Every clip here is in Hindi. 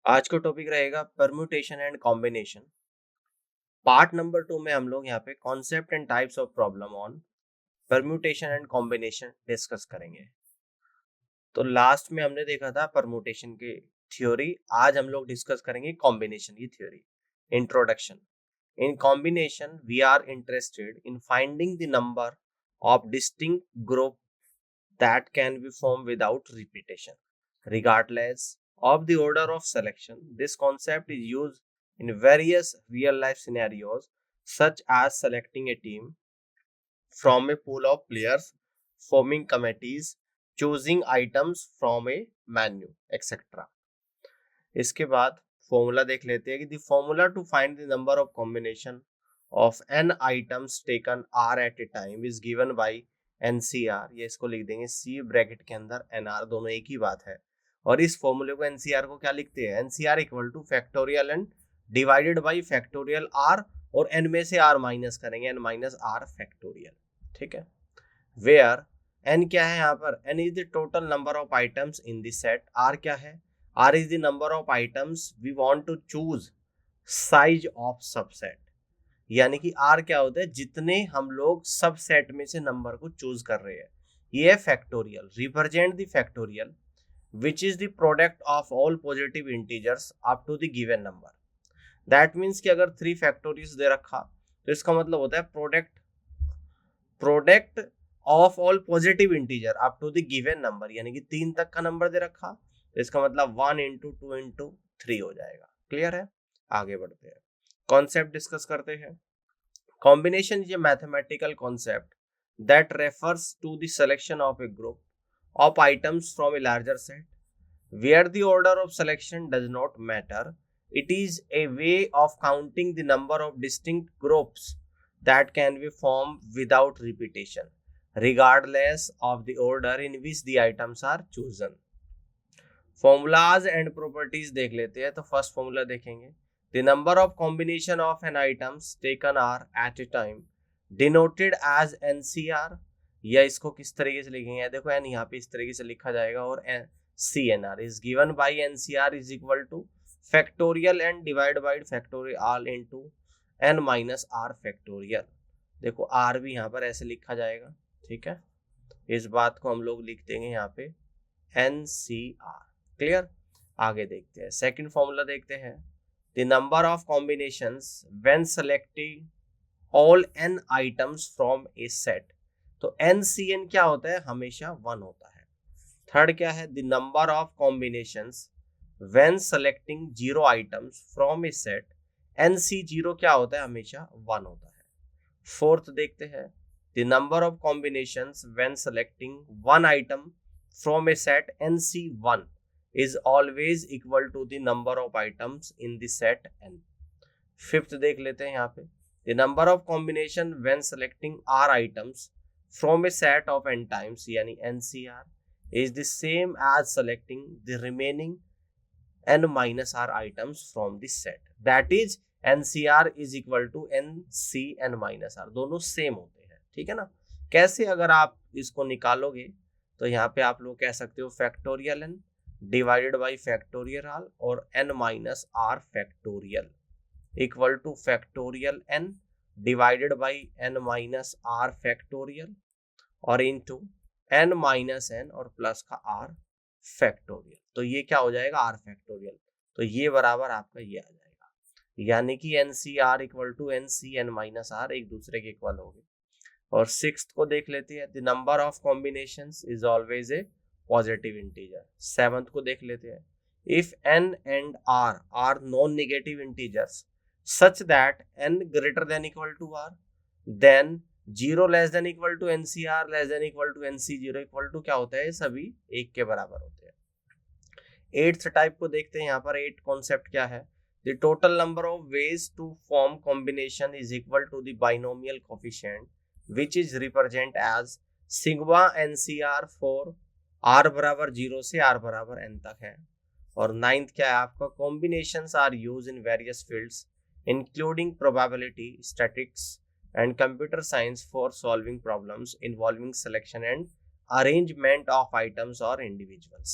आज का टॉपिक रहेगा permutation and combination. Part number 2 में हम लोग यहाँ पे concept and types of problem on permutation and combination discuss करेंगे। तो लास्ट में हमने देखा था परम्यूटेशन की थ्योरी, आज हम लोग डिस्कस करेंगे कॉम्बिनेशन की theory. Introduction. In combination we are interested in finding the number of distinct group that can be formed without repetition, regardless of the order of selection. This concept is used in various real life scenarios, such as selecting a team from a pool of players, forming committees, choosing items from a menu, etc. इसके बाद फॉर्मूला देख लेते हैं कि the formula to find the number of combination of N items taken R at a time is given by NCR. ये इसको लिख देंगे सी ब्रैकेट के अंदर एनआर, दोनों एक ही बात है। और इस फॉर्मूले को एनसीआर को क्या लिखते हैं, NCR equal to factorial N divided by factorial R, और एन में से आर माइनस करेंगे, एन माइनस आर फैक्टोरियल। ठीक है, वेयर एन क्या है यहाँ पर, N is the total number of items in the set, R क्या है, R is the number of items we want to choose size of subset. यानी कि आर क्या होता है, जितने हम लोग सबसेट में से नंबर को चूज कर रहे हैं। ये factorial represent the factorial which is the product of all positive integers up to the given number. That means कि अगर 3 फैक्टोरियल्स दे रखा तो इसका मतलब होता है product of all positive integer up to the given number, यानी कि 3 तक का नंबर दे रखा तो इसका मतलब 1 इंटू 2 इंटू 3 हो जाएगा। क्लियर है, आगे बढ़ते हैं, कॉन्सेप्ट डिस्कस करते हैं। Combination is a mathematical concept that refers to the selection of a group of items from a larger set where the order of selection does not matter. It is a way of counting the number of distinct groups that can be formed without repetition, regardless of the order in which the items are chosen. Formulas and properties देख लेते हैं। तो फर्स्ट फॉर्मूला देखेंगे, the number of combination of an items taken are at a time denoted as NCR, या इसको किस तरीके से लिखेंगे, देखो एन यहाँ पे इस तरीके से लिखा जाएगा, और CNR is given by NCR is equal to factorial n divided by factorial into n minus r factorial। देखो r भी यहाँ पर ऐसे लिखा जाएगा, ठीक है, इस बात को हम लोग लिख देंगे यहाँ पे NCR। क्लियर, आगे देखते हैं, सेकंड फॉर्मूला देखते हैं, the number of combinations when selecting all n items from a set. तो NCN क्या होता है, हमेशा 1 होता है। थर्ड क्या है, the number of combinations when selecting 0 items from a set, NC0 क्या होता है, हमेशा 1 होता है। फोर्थ देखते हैं, the number of combinations when selecting 1 item from a set, NC1 is always equal to the number of items in the set n। Fifth देख लेते हैं यहाँ पे, the number of combination when selecting r items from a set of n times, यानी NCR is the same as selecting the remaining n minus r items from the set, that is NCR is equal to NC n minus r, दोनों सेम होते हैं। ठीक है ना, कैसे, अगर आप इसको निकालोगे तो यहाँ पे आप लोग कह सकते हो factorial n divided by factorial R और n minus R factorial equal to factorial n divided by n minus R factorial और इनटू n माइनस n और प्लस का r फैक्टोरियल। तो ये क्या हो जाएगा, r फैक्टोरियल, तो ये बराबर आपका ये आ जाएगा, यानी कि NCR equal to NCN minus r एक दूसरे के इक्वल हो गए। और सिक्स्थ को देख लेते हैं, the number of combinations is always a positive integer. Seventh को देख लेते हैं, if n and r are non negative integers such that n greater than equal to r, then 0 less than equal to NCR less than equal to NC0 equal to क्या होता है, सभी एक के बराबर होते हैं। एट्थ टाइप को देखते हैं, यहाँ पर एट कॉन्सेप्ट क्या है, the total number of ways to form combination is equal to the binomial coefficient which is represent as sigma NCR for r बराबर 0 से r बराबर n तक है। और नाइन्थ क्या है आपका, combinations are use in various fields including probability, statics and computer science for solving problems involving selection and arrangement of items or individuals।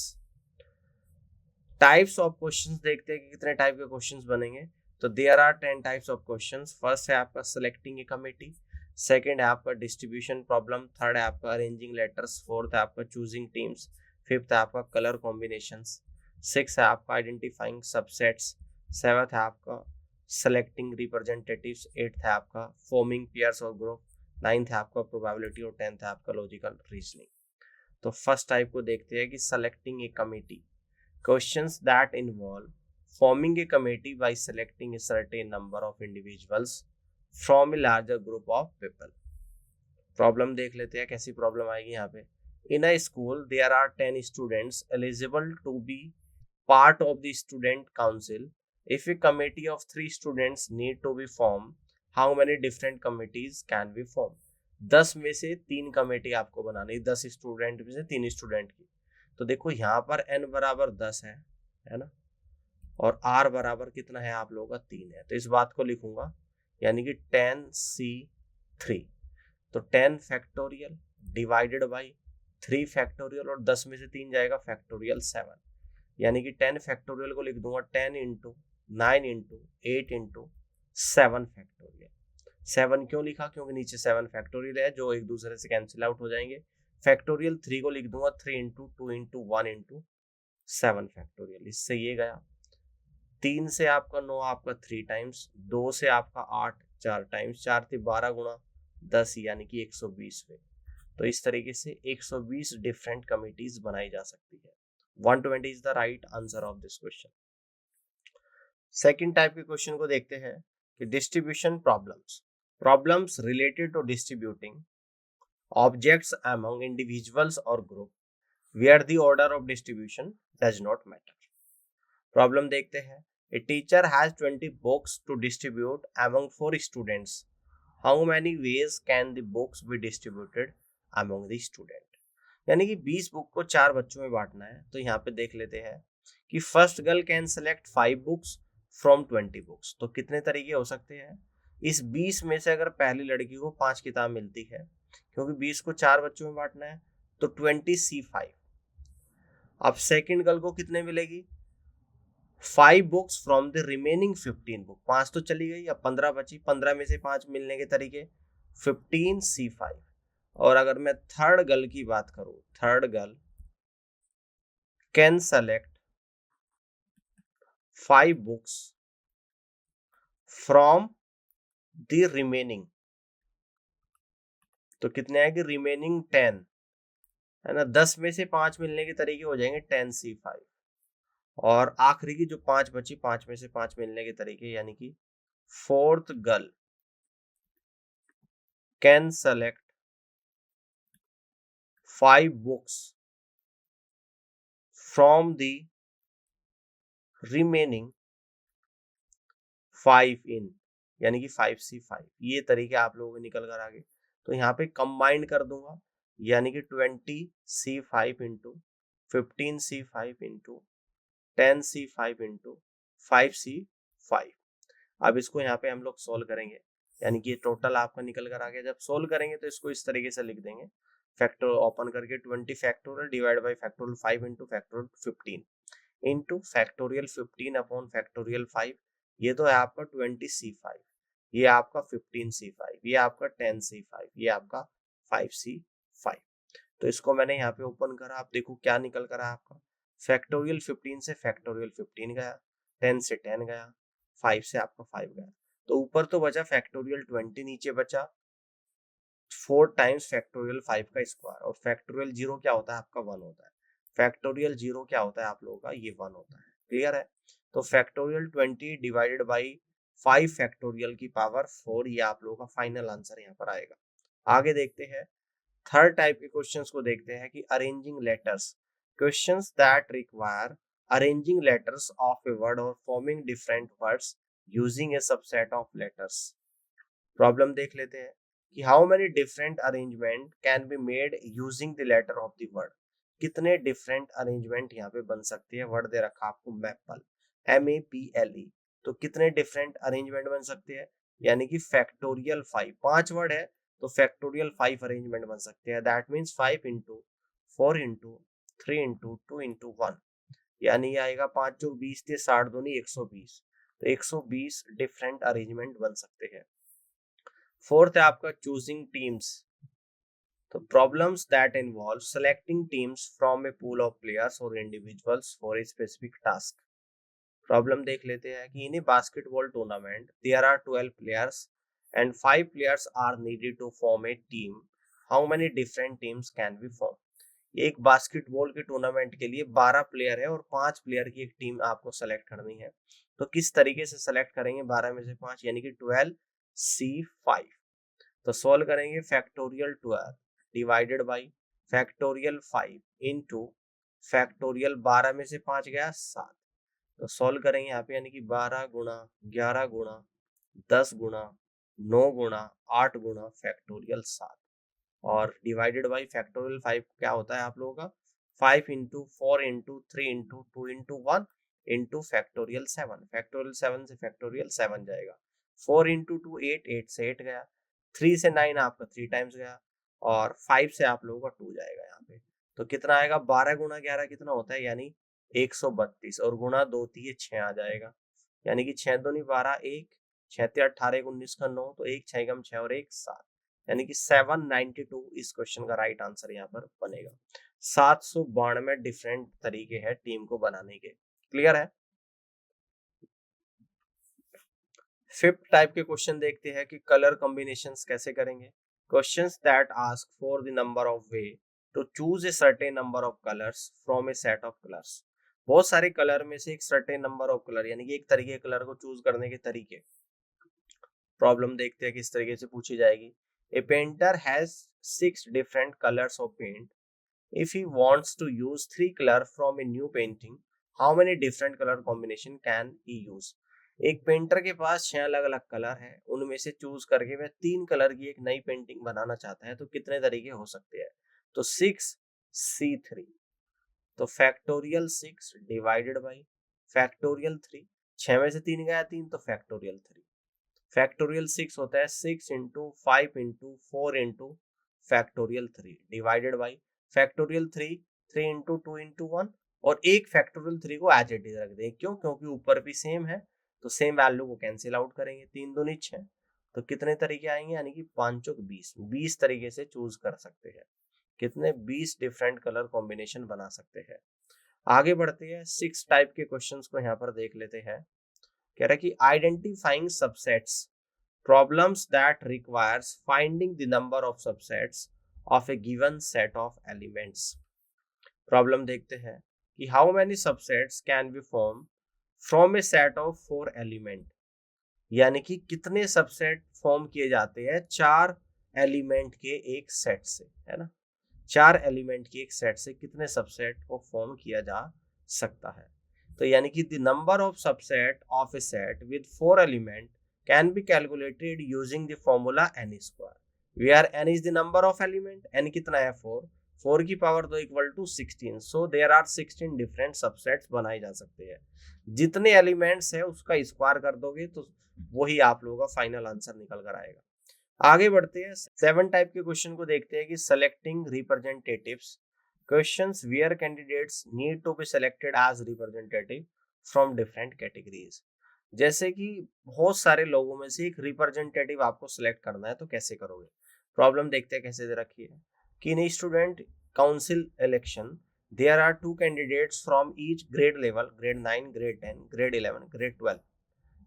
Types of questions देखते हैं कि कितने टाइप के क्वेश्चंस बनेंगे। तो there are 10 types of questions. First है आपका सिलेक्टिंग ए कमेटी, सेकंड है आपका डिस्ट्रीब्यूशन प्रॉब्लम, थर्ड है आपका अरेंजिंग लेटर्स, फोर्थ है आपका चूजिंग टीम्स, फिफ्थ है आपका कलर कॉम्बिनेशंस, सिक्स है आपका आइडेंटिफाइंग सबसेट्स, सेवंथ है आपका सेलेक्टिंग रिप्रेजेंटेटिव्स, एट्थ है आपका फॉर्मिंग पेयर्स और ग्रुप, नाइन्थ है आपका प्रोबेबिलिटी और टेंथ है आपका लॉजिकल रीजनिंग। तो फर्स्ट टाइप को देखते हैं कि selecting A committee. Questions that involve forming a committee by selecting a certain number of individuals from a larger group of people. Problem देख लेते हैं कैसी प्रॉब्लम आएगी यहाँ पे। In a school there are 10 students eligible to be part of the student council. If a committee of 3 students need to be form, how many different committees can be form. 10 में से 3 कमेटी आपको बनानी, 10 स्टूडेंट में से 3 स्टूडेंट की। तो देखो यहाँ पर n बराबर 10 है ना, और r बराबर कितना है आप लोगों का 3 है। तो इस बात को लिखूंगा यानी कि 10c3। तो 10 फैक्टोरियल डिवाइडेड बाई 3 फैक्टोरियल, और 10 में से 3 जाएगा फैक्टोरियल 7, यानी कि 10 फैक्टोरियल को लिख दूंगा 10 इंटू 9 इंटू 8 इंटू 7 फैक्टोरियल। 7 क्यों लिखा, क्योंकि नीचे 7 फैक्टोरियल है जो एक दूसरे से कैंसिल आउट हो जाएंगे। फैक्टोरियल 3 को लिख दूंगा 3 इंटू 2 इंटू 1 इंटू 7 फैक्टोरियल। इससे ये गया 3 से आपका 9 आपका 3 टाइम्स, 2 से आपका 8 4 टाइम्स, 4 से 12 गुणा 10 यानी कि 120 में। तो इस तरीके से 120 डिफरेंट कमिटीज बनाई जा सकती है। 120 is the right answer of this question. Second type के क्वेश्चन को देखते हैं कि distribution problems. Problems related to distributing objects among individuals or group where the order of distribution does not matter. Problem देखते हैं। A teacher has 20 books to distribute among 4 students. How many ways can the books be distributed among the student? यानी कि 20 बुक को 4 बच्चों में बांटना है। तो यहाँ पे देख लेते हैं कि first girl can select 5 books from 20 books. तो कितने तरीके हो सकते हैं। इस 20 में से अगर पहली लड़की को 5 किताब मिलती है, क्योंकि 20 को 4 बच्चों में बांटना है, तो 20c5। अब सेकंड गर्ल को कितने मिलेगी, 5 books from the remaining 15 book. 5 तो चली गई, अब 15 बची, 15 में से 5 मिलने के तरीके 15c5। और अगर मैं थर्ड गर्ल की बात करूं, third girl can select 5 books from the remaining, तो कितने आएंगे, रिमेनिंग 10 है ना। 10 में से 5 मिलने के तरीके हो जाएंगे 10c5, और आखिरी की जो 5 बची, 5 में से 5 मिलने के तरीके यानी कि fourth girl can select 5 books from the remaining 5 इन, यानी कि 5c5। ये तरीके आप लोगों को निकल कर आगे। तो यहाँ पे कंबाइंड कर दूंगा, यानी कि 20c5 into 15c5 into 10c5 into 5c5। अब इसको यहाँ पे हम लोग सोल्व करेंगे, यानी कि ये टोटल आपका निकल कर आ गया। जब सोल्व करेंगे तो इसको इस तरीके से लिख देंगे, फैक्टर ओपन करके 20 factorial divide by factorial 5 into factorial 15 into factorial 15 upon factorial 5। ये तो है आपका 20c5, ये आपका 15c5, ये आपका 10c5, ये आपका 5c5। तो इसको मैंने यहाँ पे ओपन करा, आप देखो क्या निकल कर आया आपका। फैक्टोरियल 15 से फैक्टोरियल 15 गया, 10 से 10 गया, 5 से आपका 5 गया। तो ऊपर तो बचा फैक्टोरियल 20, नीचे बचा 4 टाइम्स फैक्टोरियल 5 का स्क्वायर। और फैक्टोरियल 0 क्या होता है आपका, 1 होता है। फैक्टोरियल 0 क्या होता है आप लोगों का, ये 1 होता है। क्लियर है। तो फैक्टोरियल 20 डिवाइडेड बाई 5 फैक्टोरियल की पावर 4, ये आप लोगों का फाइनल आंसर यहाँ पर आएगा। आगे देखते हैं, थर्ड टाइप के क्वेश्चंस को देखते हैं कि arranging letters. Questions that require arranging letters of a word और forming different words using a subset of letters. Problem देख लेते हैं कि how many different arrangement can be made using the letter of the word. कितने डिफरेंट अरेंजमेंट यहाँ पे बन सकते हैं। वर्ड दे रखा आपको मैपल, MAPLE। तो कितने डिफरेंट अरेंजमेंट बन सकते हैं, यानी कि फैक्टोरियल 5। 5 वर्ड है तो फैक्टोरियल 5 अरेंजमेंट बन सकते हैं। That means 5 into 4 into 3 into 2 into 1, यानी ये आएगा 5 चौक 20 थे 60 दूनी 120, तो 120 डिफरेंट अरेंजमेंट बन सकते हैं। फोर्थ है आपका चूजिंग टीम्स। तो problems that involve selecting teams from a pool of players और individuals for a specific task. Problem देख लेते हैं कि in a basketball tournament there are 12 players and 5 players are needed to form a team, how many different teams can be form. एक बास्केटबॉल के टूर्नामेंट के लिए 12 प्लेयर है और 5 प्लेयर की एक टीम आपको सेलेक्ट करनी है। तो किस तरीके से सेलेक्ट करेंगे 12 में से 5 यानी कि 12C5। तो सॉल्व करेंगे factorial 12 divided by factorial 5 into factorial 12 में से 5 गया 7। तो सॉल्व करेंगे यहाँ पे यानी कि 12 गुणा 11 गुणा 10 गुणा 9 गुणा 8 गुणा फैक्टोरियल 7 और डिवाइडेड बाई फैक्टोरियल 5 क्या होता है आप लोगों का 5 into 4 into 3 into 2 into 1 into factorial 7। Factorial 7 से फैक्टोरियल 7 जाएगा। 4 इंटू 2 8, 8 से 8 गया, 3 से 9 आपका 3 टाइम्स गया और 5 से आप लोगों का 2 जाएगा यहाँ पे। तो कितना आएगा 12 गुणा 11 कितना होता है यानी 132 और गुणा 2 3 6 आ जाएगा यानी कि 6 दूनी 12 1 6 18 19 का 9 तो 1 6 कम 6 और 1 7 यानी कि 792 इस क्वेश्चन का राइट आंसर यहाँ पर बनेगा। 792 डिफरेंट तरीके हैं टीम को बनाने के। क्लियर है। फिफ्थ टाइप के क्वेश्चन देखते हैं कि कलर कॉम्बिनेशंस कैसे करेंगे। Questions that ask for the number of way to choose a certain number of colours from a set of colours. बहुत सारे कलर में से एक सर्टेन नंबर ऑफ कलर यानी कि एक तरीके के कलर को चूज करने के तरीके। प्रॉब्लम देखते हैं किस तरीके से पूछी जाएगी। A painter has 6 different colours of paint. If he wants to use 3 colour from a new painting, how many different colour combination can he use. एक पेंटर के पास 6 अलग अलग कलर हैं, उनमें से चूज करके वह 3 कलर की एक नई पेंटिंग बनाना चाहता है, तो कितने तरीके हो सकते हैं। तो 6C3, तो फैक्टोरियल 6 डिवाइडेड बाई फैक्टोरियल 3, 6 में से 3 गया 3 तो फैक्टोरियल 3। फैक्टोरियल 6 होता है 6 into 5 into 4 into factorial 3 divided by factorial 3 3 into 2 into 1 और एक फैक्टोरियल 3 को एज इट इज रख दें। क्यों? क्योंकि ऊपर भी सेम है तो सेम वैल्यू को कैंसिल आउट करेंगे। 3 दूनी 6 तो कितने तरीके आएंगे यानी कि 5 चौक 20, 20 तरीके से चूज कर सकते हैं। कितने 20 डिफरेंट कलर कॉम्बिनेशन बना सकते हैं। आगे बढ़ते हैं 6 टाइप के क्वेश्चंस को यहाँ पर देख लेते हैं। कह रहा है कि identifying subsets, problems that requires finding the number of subsets of a given set of elements। Problem देखते हैं कि how many subsets can be formed from a set of 4 element, यानी कि कितने सबसेट फॉर्म किए जाते हैं 4 एलिमेंट के एक सेट से, है ना। 4 एलिमेंट के एक सेट से कितने सबसेट को फॉर्म किया जा सकता है। तो यानी कि the number of subset of A set with 4 element can be calculated using the formula n square, where n is the number of element, n कितना है 4, 4 की power 2 equal to 16, so there are 16 different subsets बनाए जा सकते हैं। जितने एलिमेंट्स है उसका स्क्वायर कर दोगे तो वही आप लोगों का फाइनल आंसर निकल कर आएगा। आगे बढ़ते हैं 7 टाइप के क्वेश्चन को देखते हैं कि selecting representatives, questions where candidates need to be selected as representative from different categories. जैसे कि बहुत सारे लोगों में से एक रिप्रेजेंटेटिव आपको सिलेक्ट करना है तो कैसे करोगे। प्रॉब्लम देखते हैं कैसे दे रखी है कि in student council election there are 2 candidates from each grade level, grade 9, grade 10, grade 11, grade 12।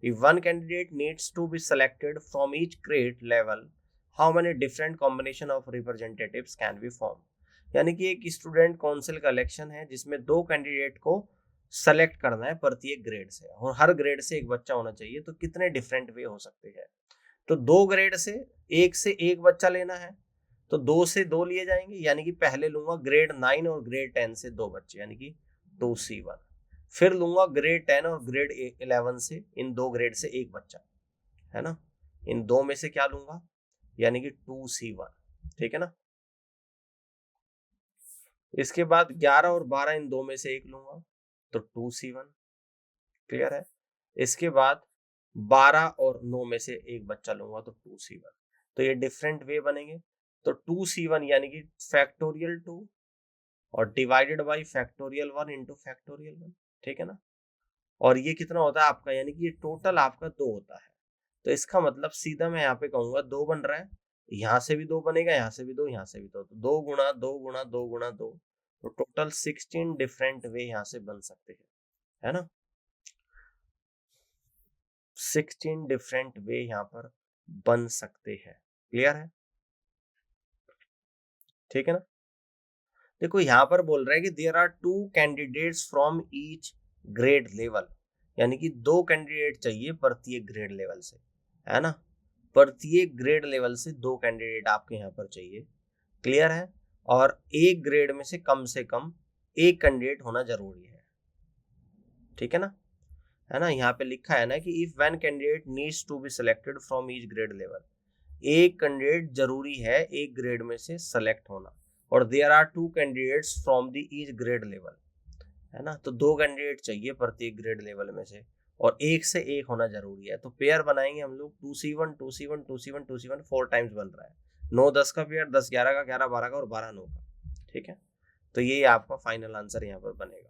If one candidate needs to be selected from each grade level, how many different combination of representatives can be form. यानी कि एक स्टूडेंट काउंसिल का इलेक्शन है जिसमें 2 कैंडिडेट को सेलेक्ट करना है प्रत्येक ग्रेड से और हर ग्रेड से एक बच्चा होना चाहिए, तो कितने डिफरेंट वे हो सकते हैं। तो 2 ग्रेड से एक बच्चा लेना है तो 2 से 2 लिए जाएंगे, यानी कि पहले लूंगा ग्रेड 9 और ग्रेड 10 से 2 बच्चे यानी कि 2C1, फिर लूंगा ग्रेड 10 और ग्रेड 11 से इन 2 ग्रेड से एक बच्चा, है ना। इन 2 में से क्या लूंगा यानी कि 2C1, ठीक है ना। इसके बाद 11 और 12 इन 2 में से एक लूंगा तो 2C1, क्लियर है। इसके बाद 12 और 9 में से एक बच्चा लूंगा तो 2C1, तो ये डिफरेंट वे बनेंगे। तो 2C1 यानी कि फैक्टोरियल 2 और divided by factorial 1 into factorial 1, ठीक है ना। और ये कितना होता है आपका, यानी कि ये टोटल आपका 2 होता है। तो इसका मतलब सीधा मैं यहाँ पे कहूंगा 2 बन रहा है, यहाँ से भी 2 बनेगा, यहाँ से भी 2, यहाँ से भी 2, तो 2 गुणा 2 गुणा 2 गुणा 2, तो टोटल 16 डिफरेंट वे यहाँ से बन सकते हैं, है ना। 16 डिफरेंट वे यहाँ पर बन सकते हैं। क्लियर है, ठीक है ना। देखो यहाँ पर बोल रहा है कि there are 2 candidates from each grade level, यानी कि 2 कैंडिडेट चाहिए प्रत्येक ग्रेड लेवल से, है ना। प्रत्येक ग्रेड लेवल से 2 कैंडिडेट आपके यहाँ पर चाहिए। क्लियर है। और एक ग्रेड में से कम एक कैंडिडेट होना जरूरी है, ठीक है ना। यहाँ पे लिखा है ना कि if one candidate needs to be selected from each grade level, एक कैंडिडेट जरूरी है एक ग्रेड में से सेलेक्ट होना, और there are 2 candidates from the each grade level, है ना। तो 2 कैंडिडेट चाहिए प्रत्येक ग्रेड लेवल में से, और एक से एक होना जरूरी है। तो पेयर बनाएंगे हम लोग 2C1 2C1 2C1 2C1, 4 times बन रहा है। 9-10 का पेयर, 10-11 का, 11-12 का और 12-9 का, ठीक है। तो ये आपका फाइनल आंसर यहाँ पर बनेगा।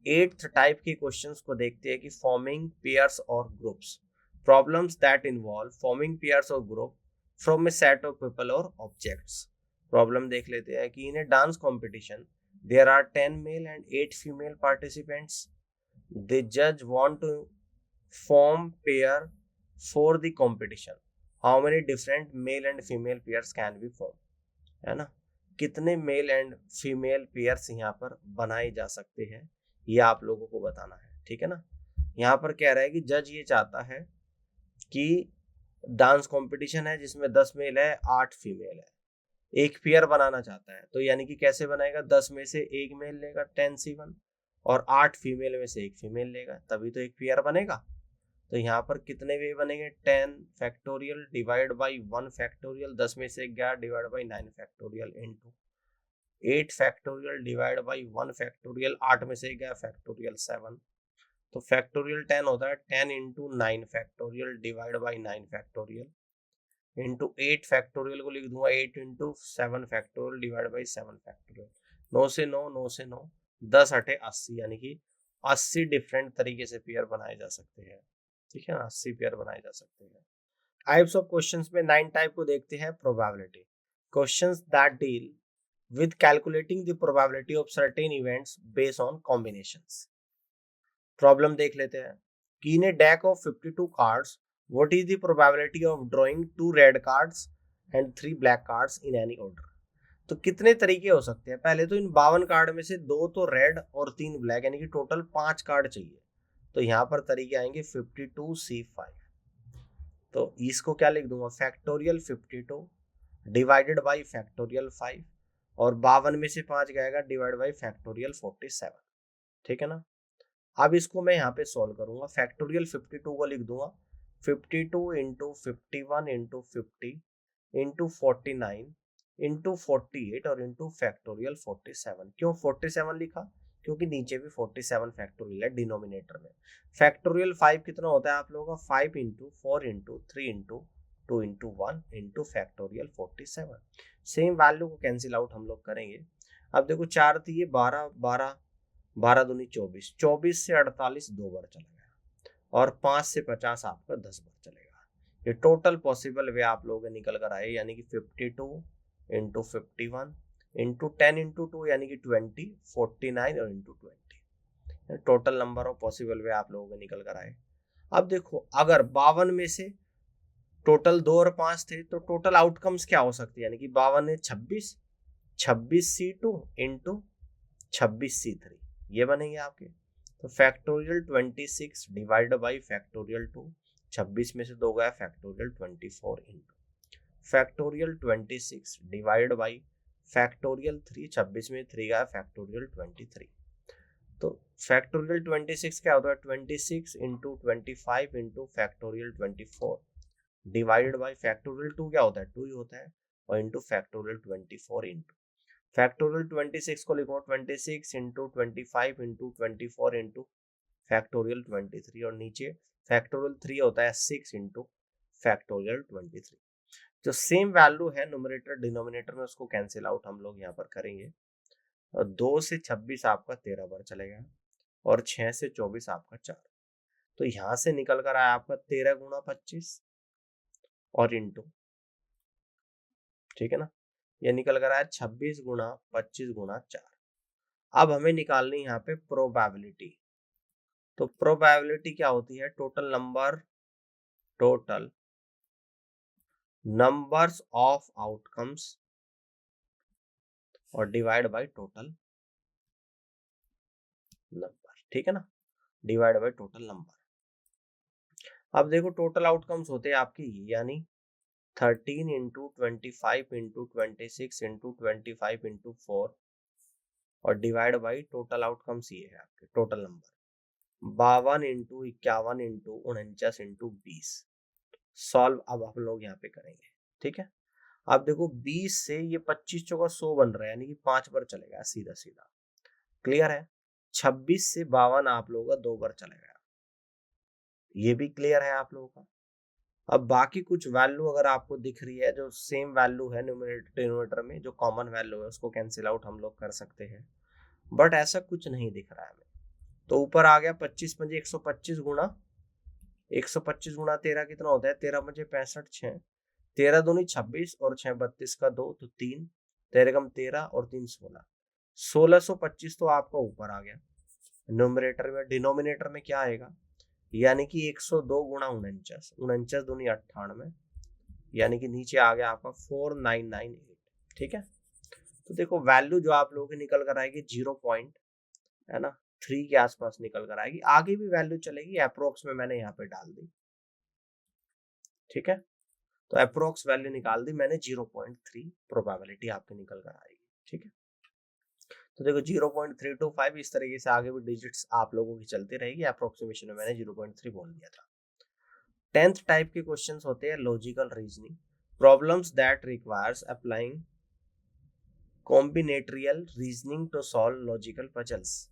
8th टाइप के क्वेश्चंस को देखते हैं कि फॉर्मिंग पेयर्स और groups, problems that involve forming pairs और group from a set of people और ऑब्जेक्ट्स। प्रॉब्लम देख लेते हैं कि in a dance competition there are 10 male and 8 female participants. The judge want to form pair for the competition. How many different male and female pairs can be formed? है ना, कितने मेल एंड फीमेल पेयर्स यहाँ पर बनाए जा सकते हैं, ये आप लोगों को बताना है, ठीक है ना। यहाँ पर कह रहा है कि जज ये चाहता है कि डांस कंपटीशन है जिसमें 10 मेल है 8 फीमेल है, एक पेयर बनाना चाहता है। तो यानी कि कैसे बनाएगा, 10 में से एक मेल लेगा 10C1, और 8 फीमेल में से एक फीमेल लेगा, तभी तो एक पेयर बनेगा। तो यहाँ पर कितने वे बनेंगे, 10 फैक्टोरियल डिवाइड बाई 1 फैक्टोरियल, 10 में से 11 divide by 9 factorial into 8 factorial divide by 1 factorial, 8 में से 11 फैक्टोरियल 7, तो फैक्टोरियल 10 होता है, 10 into 9 factorial divide by 9 factorial into 8 factorial को लिख दूंगा 8 into 7 factorial divide by 7 factorial. 9 से 9, 9 से 9, 10 अठे 80, यानी कि 80 डिफरेंट तरीके से पेयर बनाए जा सकते हैं, ठीक है ना। 80 पेयर बनाए जा सकते हैं। टाइप्स ऑफ क्वेश्चंस में 9 टाइप को देखते हैं। Probability questions that deal with calculating the probability of certain events based on combinations. Problem देख लेते हैं कि in a deck of 52 cards what is the probability of drawing 2 red cards and 3 black cards in any order। तो कितने तरीके हो सकते हैं, पहले तो इन 52 कार्ड में से 2 तो रेड और 3 ब्लैक, यानी कि टोटल 5 कार्ड चाहिए। तो यहाँ पर तरीके आएंगे 52C5, तो इसको क्या लिख दूंगा, फैक्टोरियल 52 डिवाइडेड बाई फैक्टोरियल 5, और 52 में से 5 जाएगा डिवाइड बाई फैक्टोरियल 47, ठीक है ना। अब इसको मैं यहाँ पे सॉल्व करूंगा। फैक्टोरियल 52 को लिख दूंगा 52 इंटू 51 इंटू 50 इंटू 49 इंटू 48 और इंटू फैक्टोरियल 47। क्यों 47 लिखा, क्योंकि नीचे भी 47 फैक्टोरियल है डिनोमिनेटर में। फैक्टोरियल 5 कितना होता है आप लोगों का, 5 into 4 into 3 into 2 into 1 into factorial 47। Same value को कैंसिल आउट हम लोग करेंगे। अब देखो 4 थी ये 12, 12 12 दूनी 24, 24 से 48 2 बार चला गया, और 5 से 50 आपका 10 बार चलेगा। ये टोटल पॉसिबल वे आप लोगों के निकल कर आए, यानी कि 52 इंटू 51 इंटू 10 इंटू 2 यानी कि 20, 49 और into 20, total number of possible way आप लोगों के निकल कर आए। अब देखो अगर 52 में से टोटल 2 और 5 थे तो टोटल आउटकम्स क्या हो सकते हैं, यानी कि 52 है 26, 26C2 इंटू 26C3, ये बनेंगे आपके। तो फैक्टोरियल 26 डिवाइड बाई फैक्टोरियल 2, 26 में से 2 गया factorial 24 into factorial 26 divide by factorial 3, 26 में 3 गया फैक्टोरियल 23। तो फैक्टोरियल 26 क्या होता है, 26 into 25 into factorial 24 divided by factorial 2 क्या होता है, 2 ही होता है, और इंटू फैक्टोरियल 24 इंटू फैक्टोरियल 26 को लिखो 26 इंटू 25 इंटू 24 इंटू फैक्टोरियल 23, और नीचे फैक्टोरियल 3 होता है 6 इंटू फैक्टोरियल 23। जो सेम वैल्यू है न्यूमरेटर डिनोमिनेटर में उसको कैंसिल आउट हम लोग यहाँ पर करेंगे, और 2 से 26 आपका 13 बार चलेगा, और 6 से 24 आपका 4। तो यहाँ से निकल कर आया आपका 13 गुणा 25 और इंटू, ठीक है ना, ये निकल कर आया 26 गुणा 25 गुणा 4। अब हमें निकालनी यहाँ पे प्रोबेबिलिटी। तो प्रोबेबिलिटी क्या होती है, टोटल नंबर्स ऑफ आउटकम्स और डिवाइड बाय टोटल नंबर, ठीक है ना, डिवाइड बाय टोटल नंबर। अब देखो टोटल आउटकम्स होते हैं आपके ये, यानी 13 इंटू 25 इंटू 26 इंटू 25 इंटू 4 और डिवाइड बाई टोटल आउटकम्स ये है आपके total number 52 into 51 into 49 into 20। Solve अब हम लोग यहाँ पे करेंगे, ठीक है। अब देखो 20 से ये 25 चौका 100 बन रहा है, यानी कि 5 बार चलेगा सीधा सीधा, क्लियर है। 26 से 52 आप लोगों का 2 बार चलेगा, ये भी क्लियर है आप लोगों का। अब बाकी कुछ वैल्यू अगर आपको दिख रही है जो सेम वैल्यू है न्यूमरेटर डिनोमिनेटर में, जो कॉमन वैल्यू है उसको कैंसिल आउट हम लोग कर सकते हैं, बट ऐसा कुछ नहीं दिख रहा है हमें। तो ऊपर आ गया 25 पंजे 125 गुणा 125 गुणा 13 कितना होता है, 13 पंजे 65, 6 13 दूनी 26 और 6 32 का 2 तो 3, 13 कम 13 और 3 16, 1625 तो आपका ऊपर आ गया न्यूमरेटर में। डिनोमिनेटर में क्या आएगा, यानी कि 102 गुणा 49, 49 दूनी 98, यानी कि नीचे आ गया आपका 4998, ठीक है। तो देखो वैल्यू जो आप लोगों की निकल कर आएगी 0 पॉइंट, है ना, 3 के आसपास निकल कर आएगी। आगे भी वैल्यू चलेगी, अप्रोक्स में मैंने यहाँ पे डाल दी, ठीक है। तो अप्रोक्स वैल्यू निकाल दी मैंने 0.3 प्रोबेबिलिटी आपकी निकल कर आएगी, ठीक है। तो देखो 0.325 इस तरीके से आगे भी डिजिट्स आप लोगों की चलती रहेगी। अप्रोक्सीमेशन में मैंने 0.3 बोल दिया था। 10th टाइप के क्वेश्चंस होते हैं logical reasoning, problems that requires applying combinatorial reasoning to solve logical puzzles.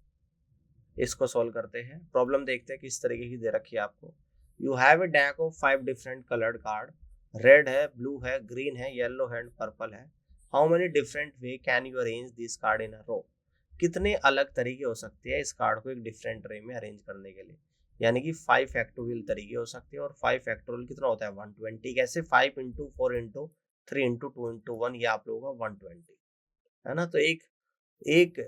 इसको सॉल्व करते हैं। प्रॉब्लम देखते हैं किस तरीके की दे रखी है आपको। You have a deck of 5 different coloured card, red है, ब्लू है, ग्रीन है, येलो है, पर्पल है। How many different way can you arrange this card in a row. कितने अलग तरीके हो सकते हैं इस कार्ड को एक डिफरेंट रे में अरेंज करने के लिए, यानी कि 5 फैक्टोरियल तरीके हो सकते हैं। और 5 फैक्टोरियल कितना होता है 120, कैसे 5 इंटू 4 इंटू 3 इंटू 2 इंटू 1, ये आप लोगों का 120 है ना। तो एक एक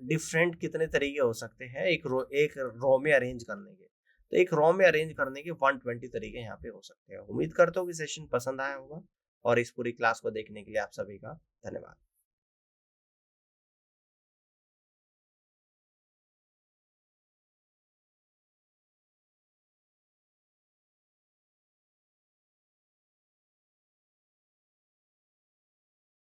डिफरेंट कितने तरीके हो सकते हैं एक रो में अरेंज करने के। तो एक रो में अरेंज करने के 120 तरीके यहाँ पे हो सकते हैं। उम्मीद करता हूँ कि सेशन पसंद आया होगा और इस पूरी क्लास को देखने के लिए आप सभी का धन्यवाद।